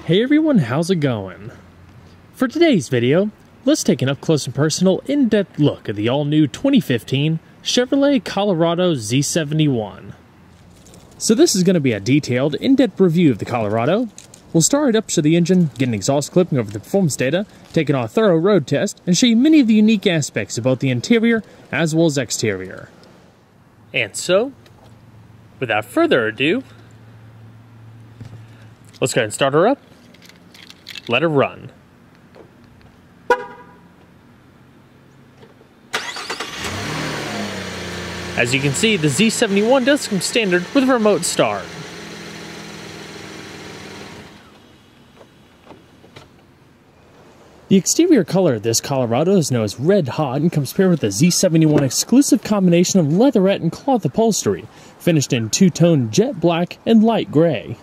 Hey everyone, how's it going? For today's video, let's take an up-close and personal, in-depth look at the all-new 2015 Chevrolet Colorado Z71. So this is going to be a detailed, in-depth review of the Colorado. We'll start right up to the engine, get an exhaust clipping over the performance data, take it on a thorough road test, and show you many of the unique aspects of both the interior as well as exterior. And so, without further ado, let's go ahead and start her up. Let her run. As you can see, the Z71 does come standard with a remote start. The exterior color of this Colorado is known as Red Hot and comes paired with the Z71 exclusive combination of leatherette and cloth upholstery, finished in two-tone jet black and light gray.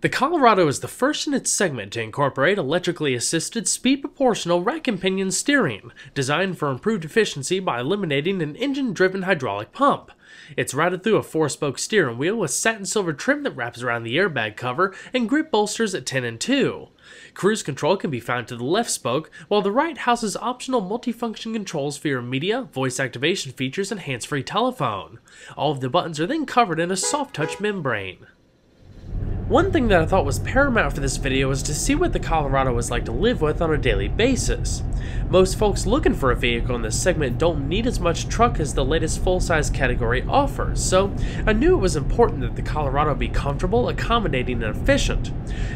The Colorado is the first in its segment to incorporate electrically assisted speed-proportional rack and pinion steering, designed for improved efficiency by eliminating an engine-driven hydraulic pump. It's routed through a 4-spoke steering wheel with satin silver trim that wraps around the airbag cover and grip bolsters at 10 and 2. Cruise control can be found to the left spoke, while the right houses optional multifunction controls for your media, voice activation features, and hands-free telephone. All of the buttons are then covered in a soft-touch membrane. One thing that I thought was paramount for this video is to see what the Colorado is like to live with on a daily basis. Most folks looking for a vehicle in this segment don't need as much truck as the latest full-size category offers, so I knew it was important that the Colorado be comfortable, accommodating, and efficient.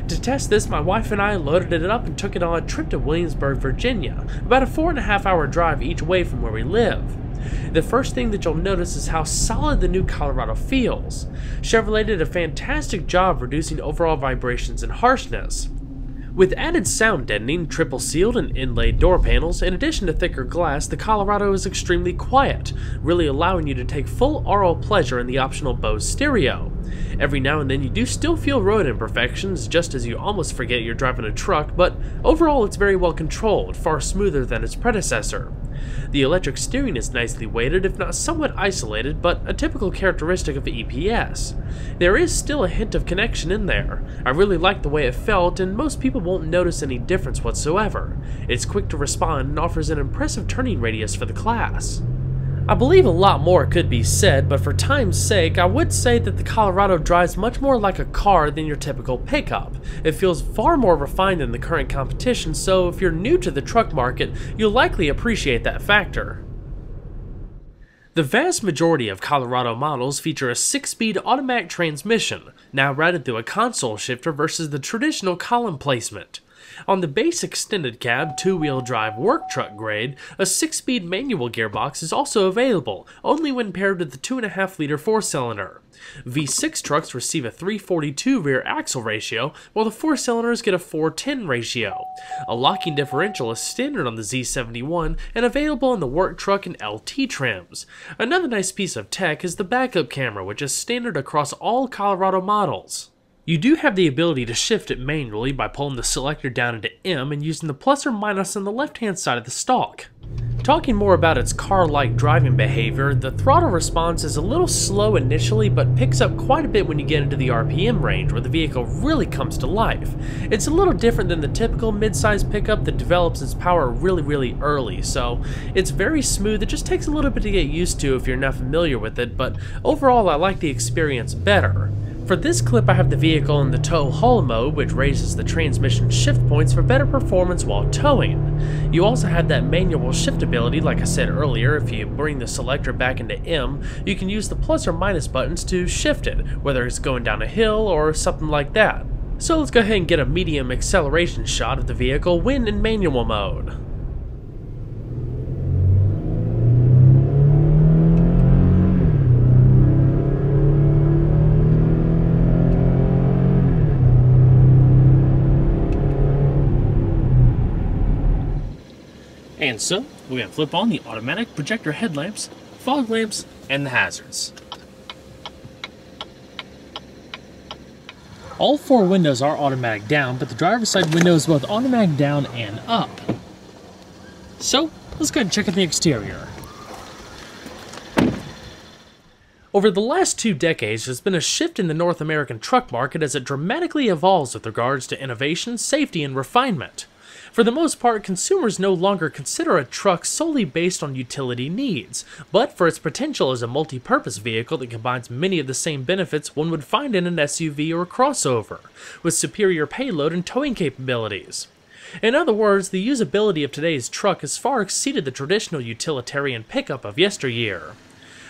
To test this, my wife and I loaded it up and took it on a trip to Williamsburg, Virginia, about a 4.5-hour drive each way from where we live. The first thing that you'll notice is how solid the new Colorado feels. Chevrolet did a fantastic job reducing overall vibrations and harshness. With added sound deadening, triple sealed, and inlaid door panels, in addition to thicker glass, the Colorado is extremely quiet, really allowing you to take full aural pleasure in the optional Bose stereo. Every now and then you do still feel road imperfections, just as you almost forget you're driving a truck, but overall it's very well controlled, far smoother than its predecessor. The electric steering is nicely weighted, if not somewhat isolated, but a typical characteristic of EPS. There is still a hint of connection in there. I really like the way it felt, and most people won't notice any difference whatsoever. It's quick to respond and offers an impressive turning radius for the class. I believe a lot more could be said, but for time's sake, I would say that the Colorado drives much more like a car than your typical pickup. It feels far more refined than the current competition, so if you're new to the truck market, you'll likely appreciate that factor. The vast majority of Colorado models feature a 6-speed automatic transmission, now routed through a console shifter versus the traditional column placement. On the base extended cab, two-wheel drive work truck grade, a 6-speed manual gearbox is also available, only when paired with the 2.5-liter 4-cylinder. V6 trucks receive a 342 rear axle ratio, while the 4-cylinders get a 410 ratio. A locking differential is standard on the Z71 and available in the work truck and LT trims. Another nice piece of tech is the backup camera, which is standard across all Colorado models. You do have the ability to shift it manually by pulling the selector down into M and using the plus or minus on the left-hand side of the stalk. Talking more about its car-like driving behavior, the throttle response is a little slow initially but picks up quite a bit when you get into the RPM range where the vehicle really comes to life. It's a little different than the typical mid-size pickup that develops its power really early, so it's very smooth. It just takes a little bit to get used to if you're not familiar with it, but overall I like the experience better. For this clip I have the vehicle in the tow haul mode, which raises the transmission shift points for better performance while towing. You also have that manual shift ability like I said earlier. If you bring the selector back into M, you can use the plus or minus buttons to shift it, whether it's going down a hill or something like that. So let's go ahead and get a medium acceleration shot of the vehicle when in manual mode. And so, we're going to flip on the automatic projector headlamps, fog lamps, and the hazards. All 4 windows are automatic down, but the driver's side window is both automatic down and up. So, let's go ahead and check out the exterior. Over the last 2 decades, there's been a shift in the North American truck market as it dramatically evolves with regards to innovation, safety, and refinement. For the most part, consumers no longer consider a truck solely based on utility needs, but for its potential as a multi-purpose vehicle that combines many of the same benefits one would find in an SUV or crossover, with superior payload and towing capabilities. In other words, the usability of today's truck has far exceeded the traditional utilitarian pickup of yesteryear.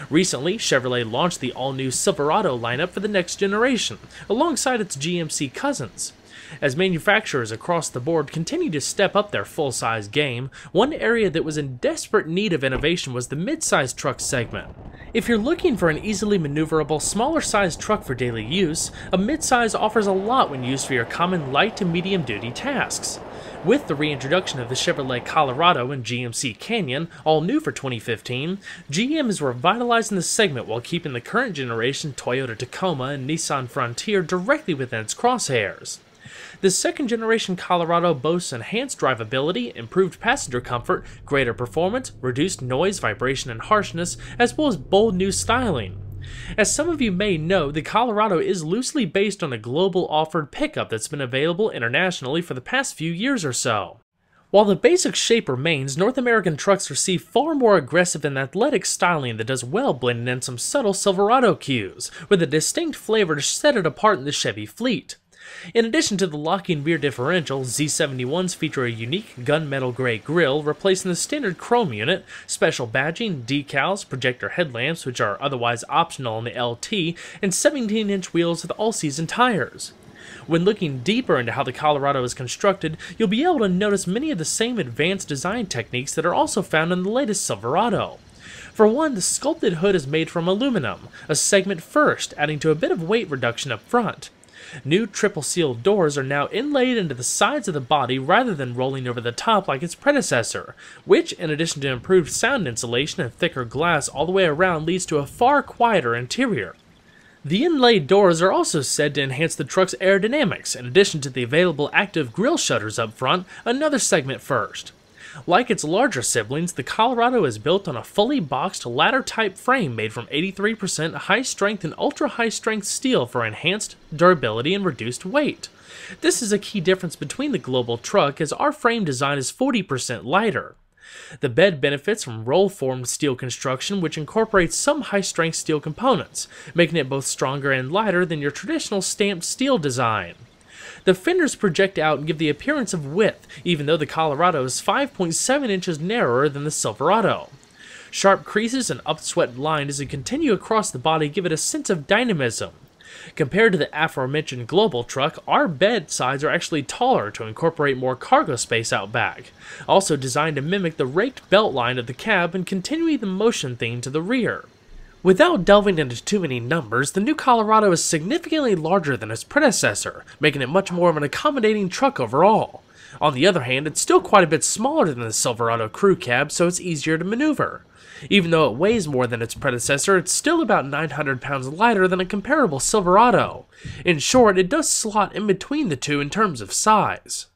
Recently, Chevrolet launched the all-new Silverado lineup for the next generation, alongside its GMC cousins. As manufacturers across the board continue to step up their full-size game, one area that was in desperate need of innovation was the mid-size truck segment. If you're looking for an easily maneuverable, smaller-sized truck for daily use, a mid-size offers a lot when used for your common light to medium-duty tasks. With the reintroduction of the Chevrolet Colorado and GMC Canyon, all new for 2015, GM is revitalizing the segment while keeping the current generation Toyota Tacoma and Nissan Frontier directly within its crosshairs. The second-generation Colorado boasts enhanced drivability, improved passenger comfort, greater performance, reduced noise, vibration, and harshness, as well as bold new styling. As some of you may know, the Colorado is loosely based on a global offered pickup that's been available internationally for the past few years or so. While the basic shape remains, North American trucks receive far more aggressive and athletic styling that does well blending in some subtle Silverado cues, with a distinct flavor to set it apart in the Chevy fleet. In addition to the locking rear differential, Z71s feature a unique gunmetal gray grille replacing the standard chrome unit, special badging, decals, projector headlamps which are otherwise optional on the LT, and 17-inch wheels with all-season tires. When looking deeper into how the Colorado is constructed, you'll be able to notice many of the same advanced design techniques that are also found in the latest Silverado. For one, the sculpted hood is made from aluminum, a segment first, adding to a bit of weight reduction up front. New triple-sealed doors are now inlaid into the sides of the body rather than rolling over the top like its predecessor, which, in addition to improved sound insulation and thicker glass all the way around, leads to a far quieter interior. The inlaid doors are also said to enhance the truck's aerodynamics, in addition to the available active grille shutters up front, another segment first. Like its larger siblings, the Colorado is built on a fully boxed ladder-type frame made from 83% high-strength and ultra-high-strength steel for enhanced durability and reduced weight. This is a key difference between the global truck, as our frame design is 40% lighter. The bed benefits from roll-formed steel construction, which incorporates some high-strength steel components, making it both stronger and lighter than your traditional stamped steel design. The fenders project out and give the appearance of width, even though the Colorado is 5.7 inches narrower than the Silverado. Sharp creases and upswept lines as they continue across the body give it a sense of dynamism. Compared to the aforementioned global truck, our bed sides are actually taller to incorporate more cargo space out back, also designed to mimic the raked belt line of the cab and continuing the motion theme to the rear. Without delving into too many numbers, the new Colorado is significantly larger than its predecessor, making it much more of an accommodating truck overall. On the other hand, it's still quite a bit smaller than the Silverado crew cab, so it's easier to maneuver. Even though it weighs more than its predecessor, it's still about 900 pounds lighter than a comparable Silverado. In short, it does slot in between the two in terms of size.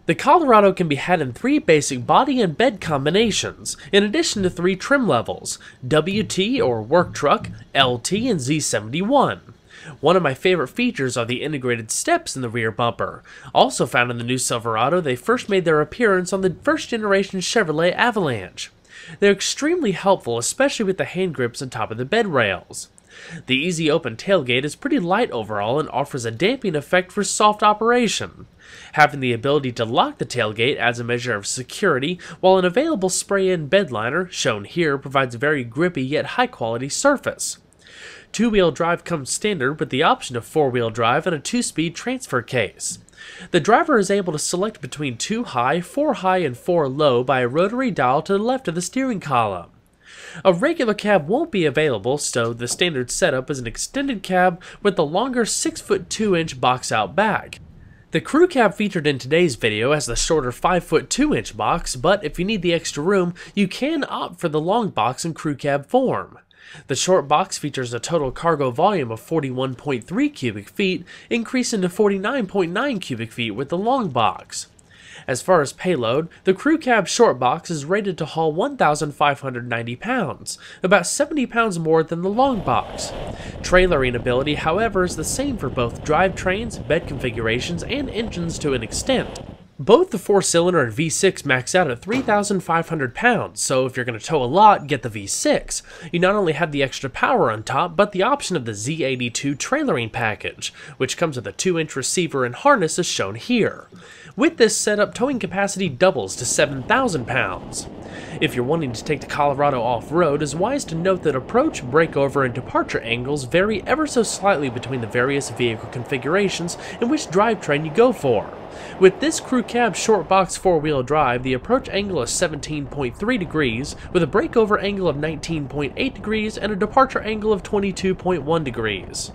The Colorado can be had in 3 basic body and bed combinations, in addition to 3 trim levels: WT or Work Truck, LT, and Z71. One of my favorite features are the integrated steps in the rear bumper. Also found in the new Silverado, they first made their appearance on the first generation Chevrolet Avalanche. They're extremely helpful, especially with the hand grips on top of the bed rails. The easy open tailgate is pretty light overall and offers a damping effect for soft operation. Having the ability to lock the tailgate adds a measure of security, while an available spray-in bed liner, shown here, provides a very grippy yet high-quality surface. 2-wheel drive comes standard with the option of 4-wheel drive and a 2-speed transfer case. The driver is able to select between 2 high, 4 high, and 4 low by a rotary dial to the left of the steering column. A regular cab won't be available, so the standard setup is an extended cab with the longer 6'2" box out back. The crew cab featured in today's video has the shorter 5'2" box, but if you need the extra room, you can opt for the long box in crew cab form. The short box features a total cargo volume of 41.3 cubic feet, increasing to 49.9 cubic feet with the long box. As far as payload, the crew cab short box is rated to haul 1,590 pounds, about 70 pounds more than the long box. Trailering ability, however, is the same for both drivetrains, bed configurations, and engines to an extent. Both the 4-cylinder and V6 max out at 3,500 pounds, so if you're going to tow a lot, get the V6. You not only have the extra power on top, but the option of the Z72 trailering package, which comes with a 2-inch receiver and harness as shown here. With this setup, towing capacity doubles to 7,000 pounds. If you're wanting to take the Colorado off-road, it's wise to note that approach, breakover, and departure angles vary ever so slightly between the various vehicle configurations and which drivetrain you go for. With this crew cab short box 4-wheel drive, the approach angle is 17.3 degrees, with a breakover angle of 19.8 degrees and a departure angle of 22.1 degrees.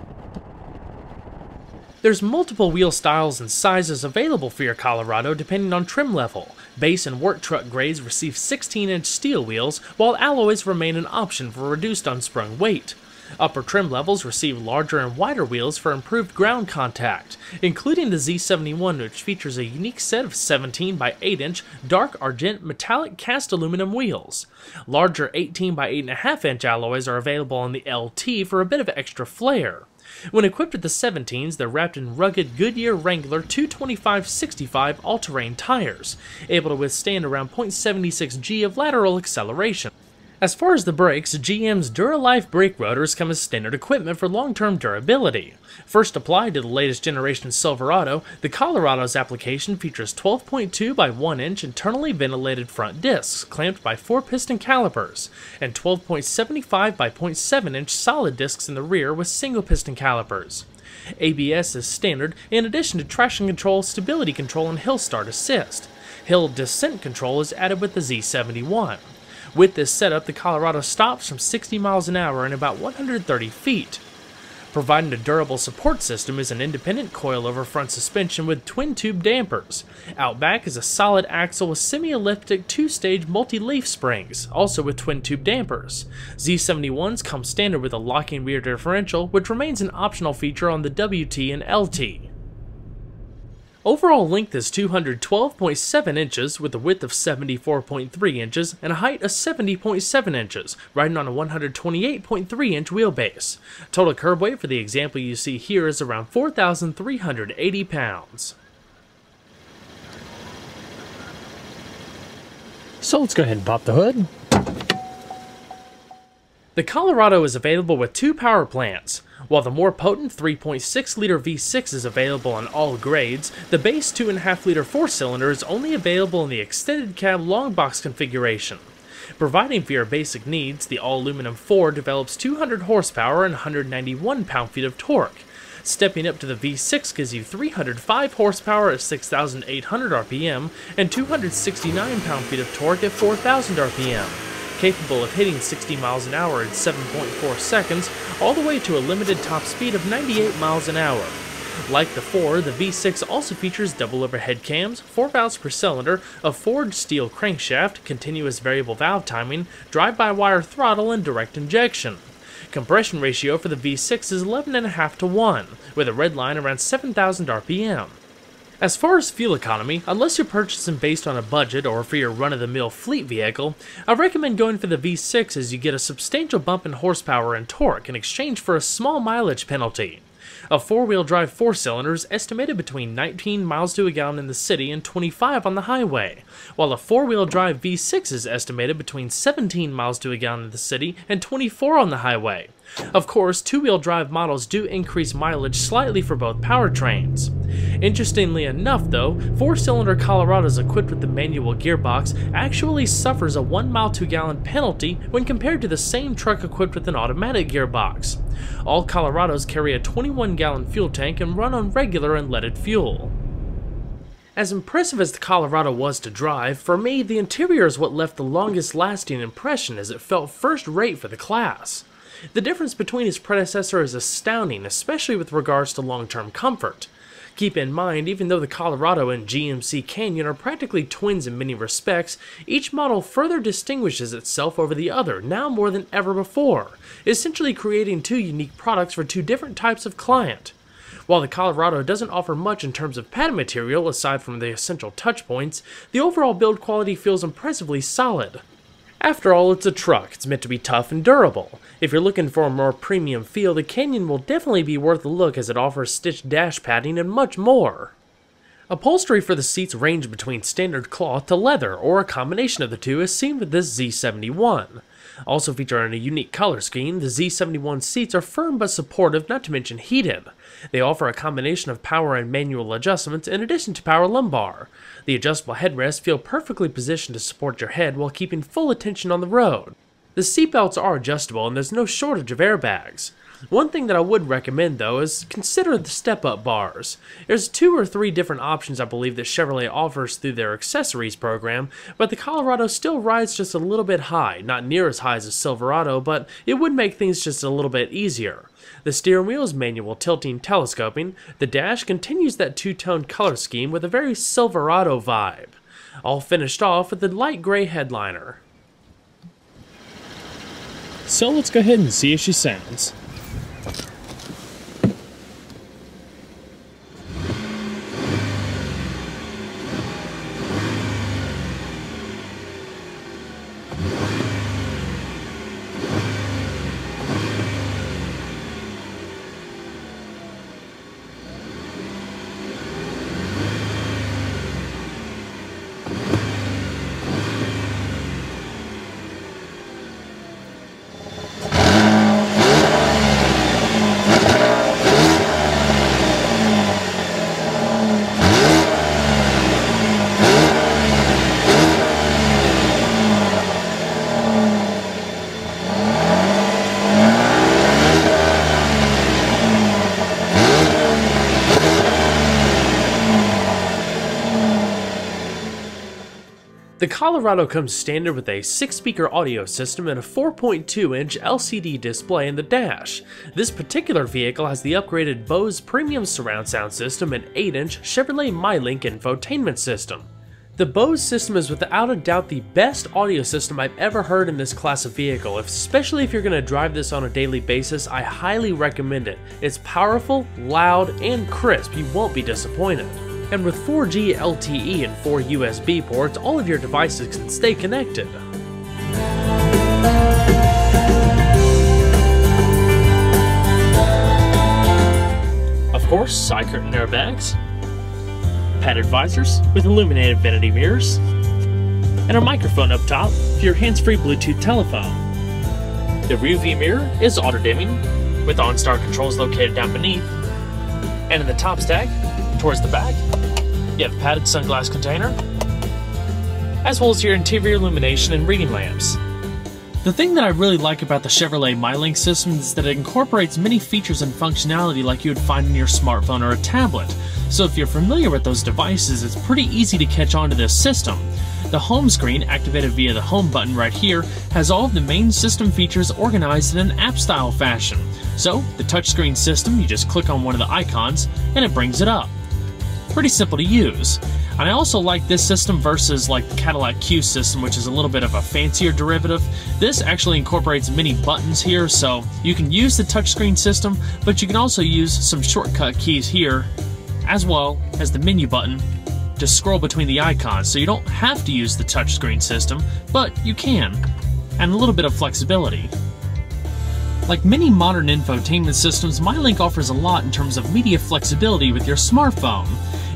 There's multiple wheel styles and sizes available for your Colorado depending on trim level. Base and work truck grades receive 16-inch steel wheels, while alloys remain an option for reduced unsprung weight. Upper trim levels receive larger and wider wheels for improved ground contact, including the Z71, which features a unique set of 17 by 8-inch dark argent metallic cast aluminum wheels. Larger 18 by 8.5-inch alloys are available on the LT for a bit of extra flair. When equipped with the 17s, they're wrapped in rugged Goodyear Wrangler 225/65 all-terrain tires, able to withstand around 0.76 G of lateral acceleration. As far as the brakes, GM's Duralife brake rotors come as standard equipment for long-term durability. First applied to the latest generation Silverado, the Colorado's application features 12.2 by 1 inch internally ventilated front discs clamped by 4-piston calipers, and 12.75 by 0.7 inch solid discs in the rear with single-piston calipers. ABS is standard in addition to traction control, stability control, and hill start assist. Hill descent control is added with the Z71. With this setup, the Colorado stops from 60 miles an hour in about 130 feet. Providing a durable support system is an independent coilover front suspension with twin-tube dampers. Out back is a solid axle with semi-elliptic 2-stage multi-leaf springs, also with twin-tube dampers. Z71s come standard with a locking rear differential, which remains an optional feature on the WT and LT. Overall length is 212.7 inches with a width of 74.3 inches and a height of 70.7 inches, riding on a 128.3 inch wheelbase. Total curb weight for the example you see here is around 4,380 pounds. So let's go ahead and pop the hood. The Colorado is available with 2 power plants. While the more potent 3.6-liter V6 is available on all grades, the base 2.5-liter 4-cylinder is only available in the extended cab long box configuration. Providing for your basic needs, the all-aluminum 4 develops 200 horsepower and 191 pound-feet of torque. Stepping up to the V6 gives you 305 horsepower at 6,800 RPM and 269 pound-feet of torque at 4,000 RPM. Capable of hitting 60 miles an hour in 7.4 seconds, all the way to a limited top speed of 98 miles an hour. Like the 4, the V6 also features double overhead cams, 4 valves per cylinder, a forged steel crankshaft, continuous variable valve timing, drive-by-wire throttle, and direct injection. Compression ratio for the V6 is 11.5 to 1, with a red line around 7,000 RPM. As far as fuel economy, unless you're purchasing based on a budget or for your run-of-the-mill fleet vehicle, I recommend going for the V6 as you get a substantial bump in horsepower and torque in exchange for a small mileage penalty. A 4-wheel drive 4-cylinder is estimated between 19 miles to a gallon in the city and 25 on the highway, while a 4-wheel drive V6 is estimated between 17 miles to a gallon in the city and 24 on the highway. Of course, 2-wheel drive models do increase mileage slightly for both powertrains. Interestingly enough though, 4-cylinder Colorado's equipped with the manual gearbox actually suffers a 1 mile to gallon penalty when compared to the same truck equipped with an automatic gearbox. All Colorados carry a 21-gallon fuel tank and run on regular unleaded fuel. As impressive as the Colorado was to drive, for me the interior is what left the longest lasting impression as it felt first-rate for the class. The difference between its predecessor is astounding, especially with regards to long-term comfort. Keep in mind, even though the Colorado and GMC Canyon are practically twins in many respects, each model further distinguishes itself over the other, now more than ever before, essentially creating two unique products for two different types of client. While the Colorado doesn't offer much in terms of pad material aside from the essential touch points, the overall build quality feels impressively solid. After all, it's a truck, it's meant to be tough and durable. If you're looking for a more premium feel, the Canyon will definitely be worth a look as it offers stitched dash padding and much more. Upholstery for the seats range between standard cloth to leather, or a combination of the two as seen with this Z71. Also featuring a unique color scheme, the Z71 seats are firm but supportive, not to mention heated. They offer a combination of power and manual adjustments in addition to power lumbar. The adjustable headrests feel perfectly positioned to support your head while keeping full attention on the road. The seatbelts are adjustable and there's no shortage of airbags. One thing that I would recommend though is consider the step-up bars. There's 2 or 3 different options I believe that Chevrolet offers through their accessories program, but the Colorado still rides just a little bit high, not near as high as a Silverado, but it would make things just a little bit easier. The steering wheel is manual tilting telescoping, the dash continues that two-tone color scheme with a very Silverado vibe, all finished off with the light gray headliner. So let's go ahead and see if she sounds. The Colorado comes standard with a 6-speaker audio system and a 4.2-inch LCD display in the dash. This particular vehicle has the upgraded Bose premium surround sound system and 8-inch Chevrolet MyLink infotainment system. The Bose system is without a doubt the best audio system I've ever heard in this class of vehicle, especially if you're going to drive this on a daily basis. I highly recommend it. It's powerful, loud, and crisp. You won't be disappointed. And with 4G LTE and 4 USB ports, all of your devices can stay connected. Of course, side curtain airbags, padded visors with illuminated vanity mirrors, and a microphone up top for your hands-free Bluetooth telephone. The rear view mirror is auto-dimming, with OnStar controls located down beneath, and in the top stack, towards the back, you have a padded sunglass container, as well as your interior illumination and reading lamps. The thing that I really like about the Chevrolet MyLink system is that it incorporates many features and functionality like you would find in your smartphone or a tablet. So if you're familiar with those devices, it's pretty easy to catch on to this system. The home screen, activated via the home button right here, has all of the main system features organized in an app-style fashion. So, the touchscreen system, you just click on one of the icons, and it brings it up. Pretty simple to use. And I also like this system versus like the Cadillac Q system, which is a little bit of a fancier derivative. This actually incorporates many buttons here, so you can use the touchscreen system, but you can also use some shortcut keys here, as well as the menu button to scroll between the icons, so you don't have to use the touchscreen system, but you can, and a little bit of flexibility. Like many modern infotainment systems, MyLink offers a lot in terms of media flexibility with your smartphone.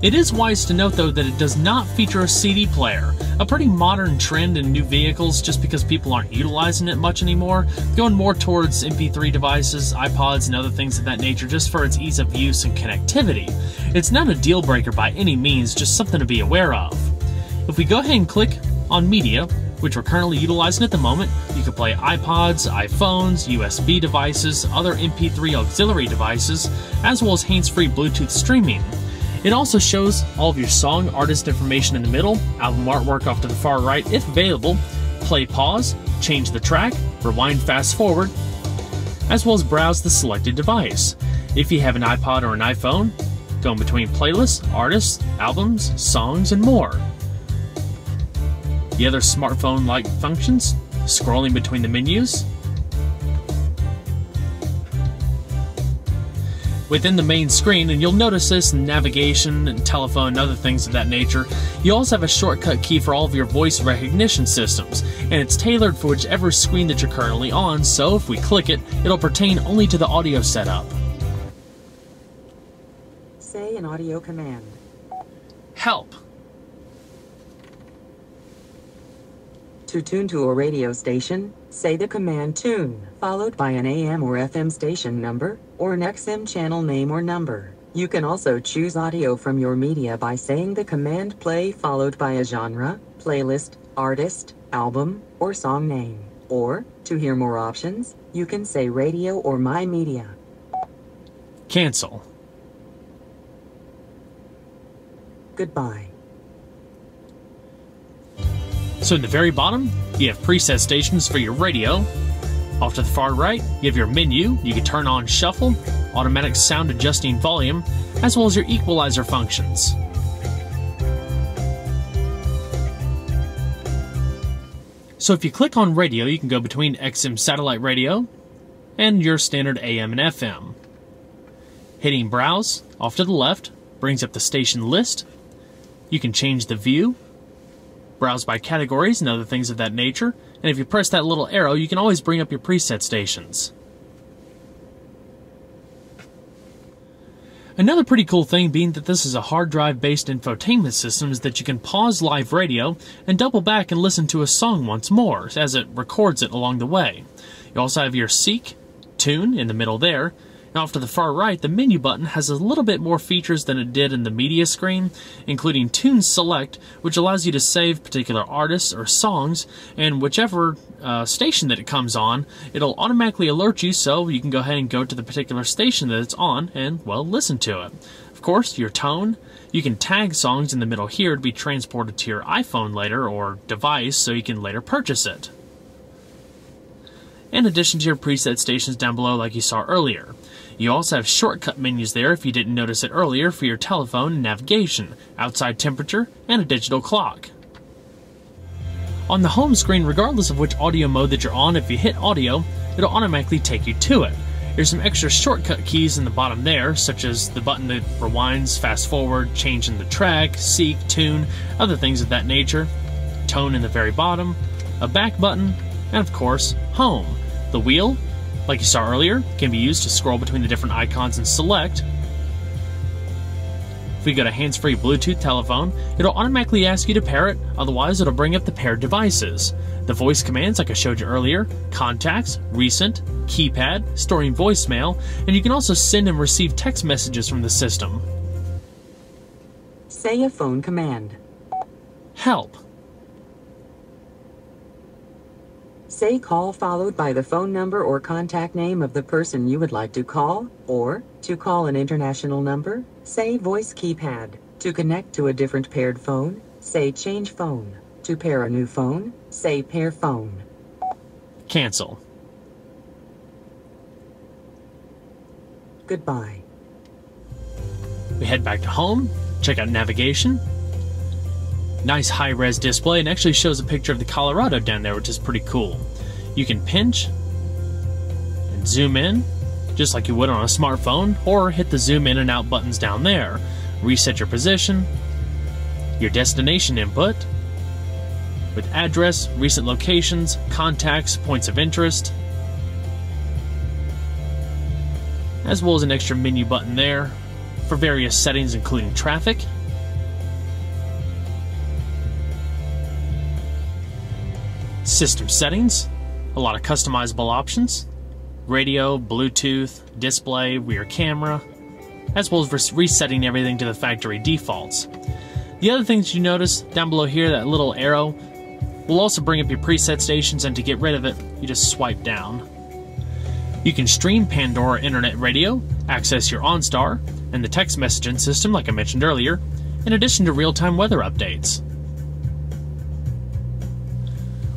It is wise to note though that it does not feature a CD player, a pretty modern trend in new vehicles just because people aren't utilizing it much anymore, going more towards MP3 devices, iPods, and other things of that nature just for its ease of use and connectivity. It's not a deal breaker by any means, just something to be aware of. If we go ahead and click on Media, which we're currently utilizing at the moment, you can play iPods, iPhones, USB devices, other MP3 auxiliary devices, as well as hands-free Bluetooth streaming. It also shows all of your song artist information in the middle, album artwork off to the far right if available, play pause, change the track, rewind fast forward, as well as browse the selected device. If you have an iPod or an iPhone, go in between playlists, artists, albums, songs, and more. The other smartphone-like functions, scrolling between the menus. Within the main screen, and you'll notice this in navigation and telephone and other things of that nature, you also have a shortcut key for all of your voice recognition systems, and it's tailored for whichever screen that you're currently on, so if we click it, it'll pertain only to the audio setup. Say an audio command. Help. To tune to a radio station, say the command tune, followed by an AM or FM station number, or an XM channel name or number. You can also choose audio from your media by saying the command play followed by a genre, playlist, artist, album, or song name. Or, to hear more options, you can say radio or my media. Cancel. Goodbye. So in the very bottom, you have preset stations for your radio. Off to the far right, you have your menu. You can turn on shuffle, automatic sound adjusting volume, as well as your equalizer functions. So if you click on radio, you can go between XM satellite radio and your standard AM and FM. Hitting browse off to the left brings up the station list. You can change the view, browse by categories and other things of that nature, and if you press that little arrow, you can always bring up your preset stations. Another pretty cool thing being that this is a hard drive based infotainment system is that you can pause live radio and double back and listen to a song once more as it records it along the way. You also have your seek, tune in the middle there. Now off to the far right, the menu button has a little bit more features than it did in the media screen, including Tune Select, which allows you to save particular artists or songs, and whichever station that it comes on, it'll automatically alert you so you can go ahead and go to the particular station that it's on and, well, listen to it. Of course, your tone. You can tag songs in the middle here to be transported to your iPhone later or device so you can later purchase it. In addition to your preset stations down below like you saw earlier. You also have shortcut menus there if you didn't notice it earlier for your telephone and navigation, outside temperature, and a digital clock. On the home screen, regardless of which audio mode that you're on, if you hit audio, it'll automatically take you to it. There's some extra shortcut keys in the bottom there, such as the button that rewinds, fast forward, changing the track, seek, tune, other things of that nature, tone in the very bottom, a back button, and of course, home. The wheel, like you saw earlier, can be used to scroll between the different icons and select. If we go to hands-free Bluetooth telephone, it'll automatically ask you to pair it, otherwise it'll bring up the paired devices. The voice commands, like I showed you earlier, contacts, recent, keypad, storing voicemail, and you can also send and receive text messages from the system. Say a phone command. Help. say call followed by the phone number or contact name of the person you would like to call, or, to call an international number, say voice keypad. To connect to a different paired phone, say change phone. To pair a new phone, say pair phone. Cancel. Goodbye. We head back to home, check out navigation. Nice high-res display, and actually shows a picture of the Colorado down there, which is pretty cool. You can pinch and zoom in, just like you would on a smartphone, or hit the zoom in and out buttons down there. Reset your position, your destination input, with address, recent locations, contacts, points of interest, as well as an extra menu button there for various settings including traffic. System settings, a lot of customizable options, radio, Bluetooth, display, rear camera, as well as resetting everything to the factory defaults. The other things you notice down below here, that little arrow, will also bring up your preset stations, and to get rid of it, you just swipe down. You can stream Pandora Internet Radio, access your OnStar, and the text messaging system like I mentioned earlier, in addition to real-time weather updates.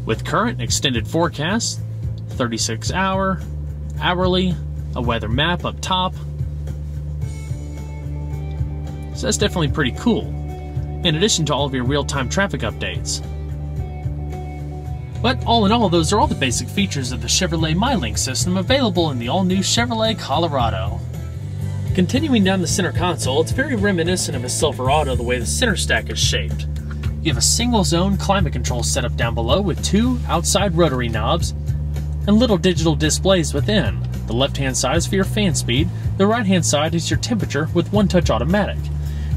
With current and extended forecasts, 36-hour, hourly, a weather map up top. So that's definitely pretty cool, in addition to all of your real-time traffic updates. But all in all, those are all the basic features of the Chevrolet MyLink system available in the all-new Chevrolet Colorado. Continuing down the center console, it's very reminiscent of a Silverado the way the center stack is shaped. You have a single-zone climate control setup down below with 2 outside rotary knobs and little digital displays within. The left-hand side is for your fan speed, the right-hand side is your temperature with one-touch automatic.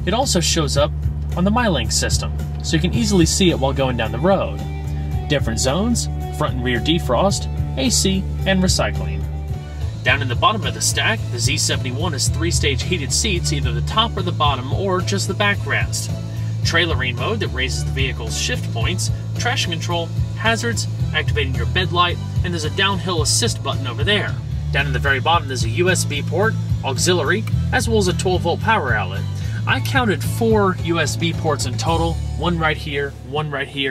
It also shows up on the MyLink system, so you can easily see it while going down the road. Different zones, front and rear defrost, AC, and recycling. Down in the bottom of the stack, the Z71 has 3-stage heated seats, either the top or the bottom, or just the backrest. Trailering mode that raises the vehicle's shift points, traction control, hazards, activating your bed light, and there's a downhill assist button over there. Down in the very bottom there's a USB port, auxiliary, as well as a 12-volt power outlet. I counted 4 USB ports in total, 1 right here,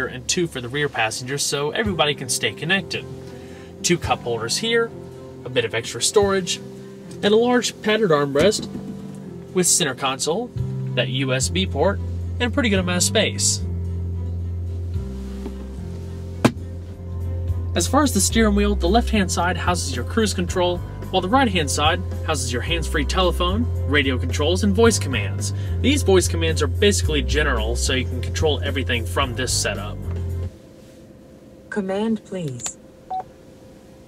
and 2 for the rear passengers so everybody can stay connected. 2 cup holders here, a bit of extra storage, and a large padded armrest with center console, that USB port, and a pretty good amount of space. As far as the steering wheel, the left-hand side houses your cruise control, while the right-hand side houses your hands-free telephone, radio controls, and voice commands. These voice commands are basically general, so you can control everything from this setup. Command, please.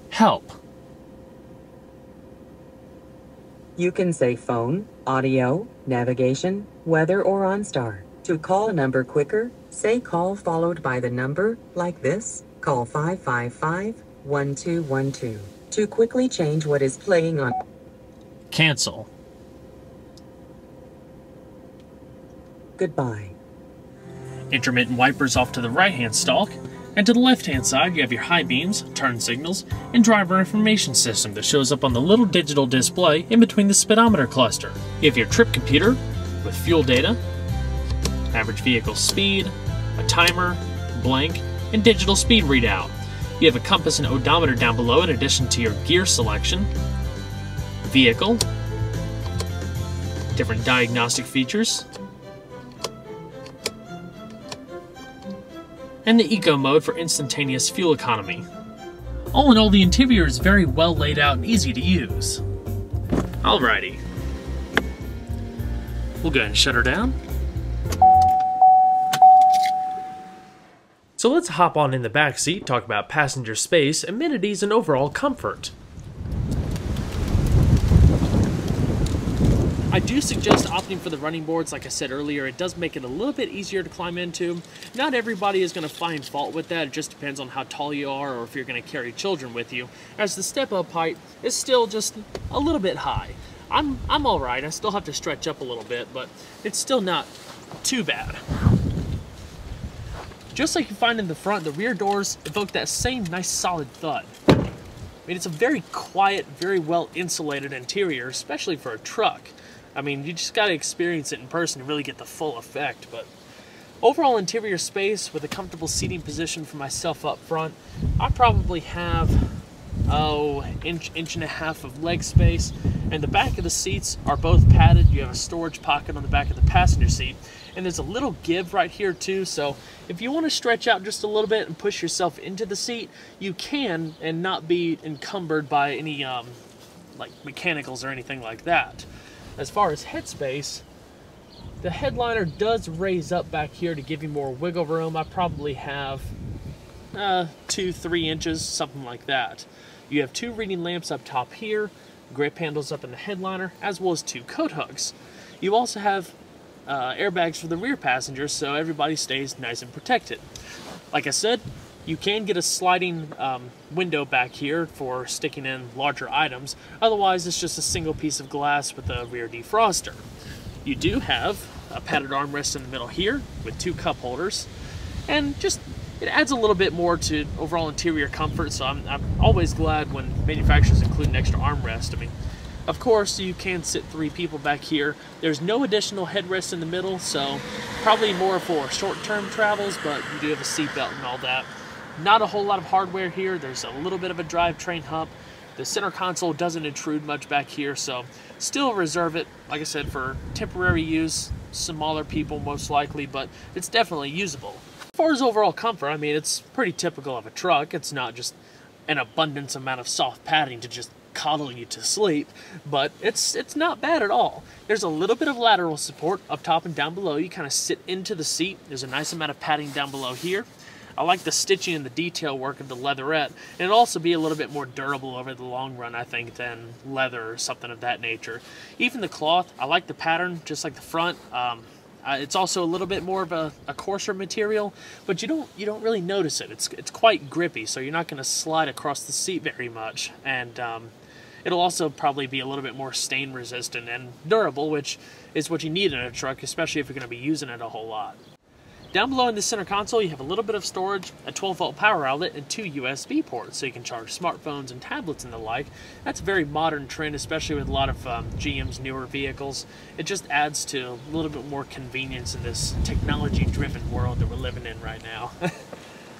Help. You can say phone, audio, navigation, weather, or OnStar. To call a number quicker, say call followed by the number, like this, call 555-1212. To quickly change what is playing on. Cancel. Goodbye. Intermittent wipers off to the right-hand stalk, and to the left-hand side you have your high beams, turn signals, and driver information system that shows up on the little digital display in between the speedometer cluster. You have your trip computer with fuel data, average vehicle speed, a timer, blank, and digital speed readout. You have a compass and odometer down below in addition to your gear selection, vehicle, different diagnostic features, and the eco mode for instantaneous fuel economy. All in all, the interior is very well laid out and easy to use. Alrighty. We'll go ahead and shut her down. So let's hop on in the back seat, talk about passenger space, amenities, and overall comfort. I do suggest opting for the running boards. Like I said earlier, it does make it a little bit easier to climb into. Not everybody is going to find fault with that. It just depends on how tall you are or if you're going to carry children with you, as the step-up height is still just a little bit high. I'm all right. I still have to stretch up a little bit, but it's still not too bad. Just like you find in the front, the rear doors evoke that same nice solid thud. I mean, it's a very quiet, very well insulated interior, especially for a truck. I mean, you just gotta experience it in person to really get the full effect, but overall interior space with a comfortable seating position for myself up front, I probably have, inch and a half of leg space, and the back of the seats are both padded. You have a storage pocket on the back of the passenger seat, and there's a little give right here too, so if you want to stretch out just a little bit and push yourself into the seat, you can, and not be encumbered by any like mechanicals or anything like that. As far as headspace, the headliner does raise up back here to give you more wiggle room. I probably have 2-3 inches, something like that. You have 2 reading lamps up top here, grip handles up in the headliner, as well as 2 coat hooks. You also have airbags for the rear passengers, so everybody stays nice and protected. Like I said, you can get a sliding window back here for sticking in larger items. Otherwise, it's just a single piece of glass with a rear defroster. You do have a padded armrest in the middle here with 2 cup holders, and just it adds a little bit more to overall interior comfort, so I'm always glad when manufacturers include an extra armrest. I mean, of course, you can sit 3 people back here. There's no additional headrest in the middle, so probably more for short-term travels, but you do have a seatbelt and all that. Not a whole lot of hardware here. There's a little bit of a drivetrain hub. The center console doesn't intrude much back here, so still reserve it, like I said, for temporary use, smaller people most likely, but it's definitely usable. As far as overall comfort, I mean, it's pretty typical of a truck. It's not just an abundance amount of soft padding to just coddle you to sleep, but it's not bad at all. There's a little bit of lateral support up top and down below. You kind of sit into the seat. There's a nice amount of padding down below here. I like the stitching and the detail work of the leatherette, and it'll also be a little bit more durable over the long run, I think, than leather or something of that nature. Even the cloth, I like the pattern, just like the front. It's also a little bit more of a coarser material, but you don't really notice it. It's quite grippy, so you're not going to slide across the seat very much, and it'll also probably be a little bit more stain resistant and durable, which is what you need in a truck, especially if you're going to be using it a whole lot. Down below in the center console, you have a little bit of storage, a 12-volt power outlet, and 2 USB ports, so you can charge smartphones and tablets and the like. That's a very modern trend, especially with a lot of GM's newer vehicles. It just adds to a little bit more convenience in this technology-driven world that we're living in right now.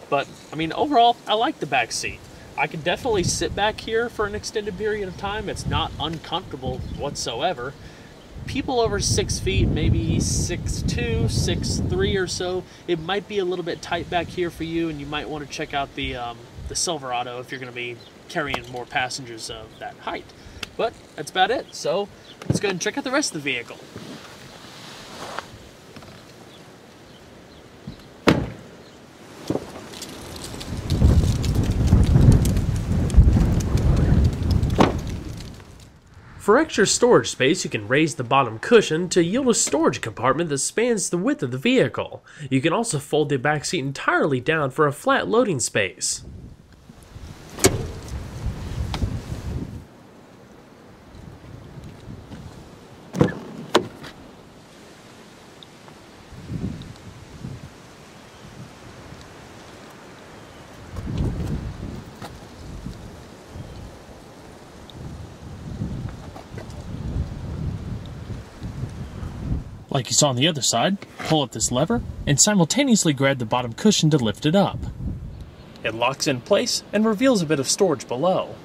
But, I mean, overall, I like the back seat. I could definitely sit back here for an extended period of time. It's not uncomfortable whatsoever. People over 6 feet, maybe 6'2", 6'3" or so, it might be a little bit tight back here for you, and you might want to check out the Silverado if you're going to be carrying more passengers of that height. But that's about it, so let's go ahead and check out the rest of the vehicle. For extra storage space, you can raise the bottom cushion to yield a storage compartment that spans the width of the vehicle. You can also fold the back seat entirely down for a flat loading space. Like you saw on the other side, pull up this lever and simultaneously grab the bottom cushion to lift it up. It locks in place and reveals a bit of storage below.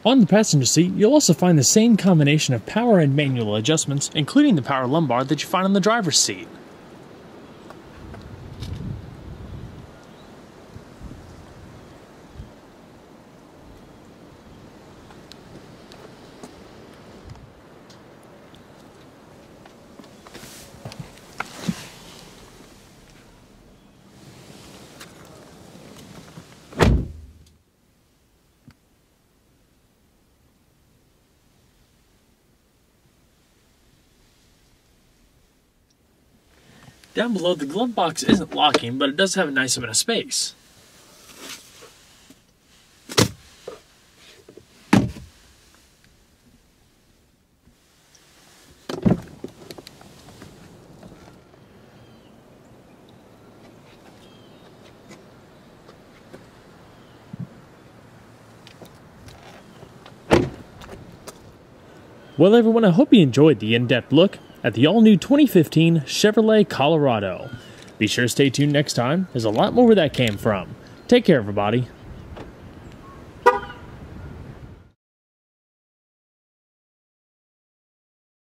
On the passenger seat, you'll also find the same combination of power and manual adjustments, including the power lumbar that you find on the driver's seat. Down below, the glove box isn't locking, but it does have a nice amount of space. Well everyone, I hope you enjoyed the in-depth look at the all-new 2015 Chevrolet Colorado. Be sure to stay tuned next time, there's a lot more where that came from. Take care everybody.